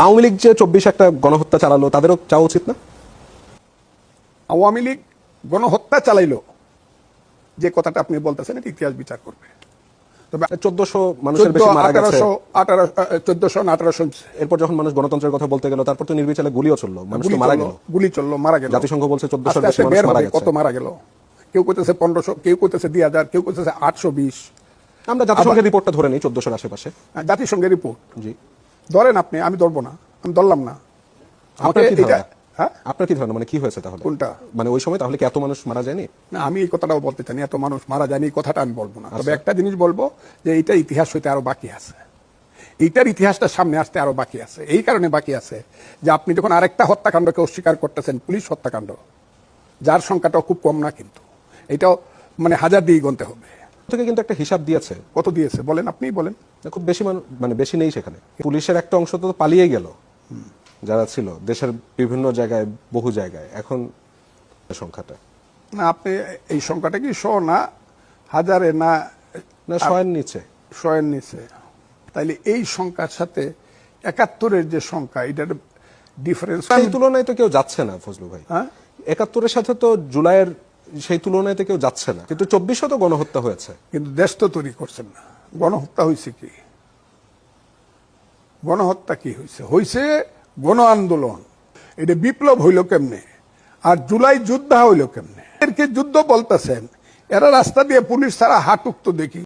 আওয়ামী লীগ যে 24 একটা গণহত্যা চালালো তাদেরও চাওয়া উচিত না? আওয়ামী লীগ গণহত্যা চালাইলো যে কথাটা আপনি বলতেছেন এটা ইতিহাস বিচার করবে। তবে 1400 মানুষের বেশি মারা গেছে, 1400-1800 এরপর যখন মানুষ গণতন্ত্রের কথা বলতে গেল তারপর তো নির্বিচারে গুলিও চললো, মানুষ তো মারা গেল, গুলি চললো, মারা গেল। জাতিসংঘ বলছে 1400 আস্তে বেশি আস্তে মানুষ বের মারা হবে গেছে। কত মারা গেল, কেউ কইতেছে 1500, কেউ কইতেছে 2000, কেউ কইতেছে 820। আমরা জাতিসংঘের রিপোর্টটা ধরে নিই 1400 আশেপাশে। জাতিসংঘের রিপোর্ট জি, ধরেন আপনি, আমি ধরবো না, আমি ধরলাম না। আপনার কি ধারণা? হ্যাঁ, আপনার কি ধারণা, মানে কি হয়েছে তাহলে? কোনটা? মানে ওই সময় তাহলে কি এত মানুষ মারা যায়নি? না, আমি এই কথাটাও বলতে চাই, এত মানুষ মারা যায়নি এই কথাটা আমি বলবো না। তবে একটা জিনিস বলবো যে এইটা ইতিহাস হইতে আরো বাকি আছে, এইটার ইতিহাসটা সামনে আসতে আরো বাকি আছে। এই কারণে বাকি আছে যে আপনি যখন আরেকটা হত্যাকাণ্ডকে অস্বীকার করতেছেন, পুলিশ হত্যাকাণ্ড, যার সংখ্যাটাও খুব কম না, কিন্তু এটাও মানে হাজার দিয়ে গুনতে হবে। থেকে কিন্তু একটা হিসাব দিয়েছে। কত দিয়েছে বলেন, আপনিই বলেন। খুব বেশি মানে বেশি নেই সেখানে। পুলিশের একটা অংশ তো পালিয়ে গেল, যারা ছিল দেশের বিভিন্ন জায়গায়, বহু জায়গায়। এখন সংখ্যাটা না, আপনি এই সংখ্যাটা কি 100 না হাজারে না না 100 এর নিচে, 100 এর নিচে? তাইলে এই সংখ্যার সাথে 71-এর যে সংখ্যা, এটার ডিফারেন্স সেই তুলনায় তো কেউ যাচ্ছে না ফজলু ভাই। হ্যাঁ, 71-এর সাথে তো জুলাইয়ের সেই তুলনায় তো কেউ যাচ্ছে না, কিন্তু 2400 তো গণহত্যা হয়েছে। কিন্তু দেশ তো তৈরি করছেন না। গণহত্যা হয়েছে কি? গণহত্যা কি হয়েছে? হয়েছে গণ আন্দোলন। এটা বিপ্লব হইল কেমনে, আর জুলাই যুদ্ধ হইল কেমনে? এরকে যুদ্ধ বলতেছেন, এরা রাস্তা দিয়ে পুলিশ ছাড়া হাঁটুক তো দেখি।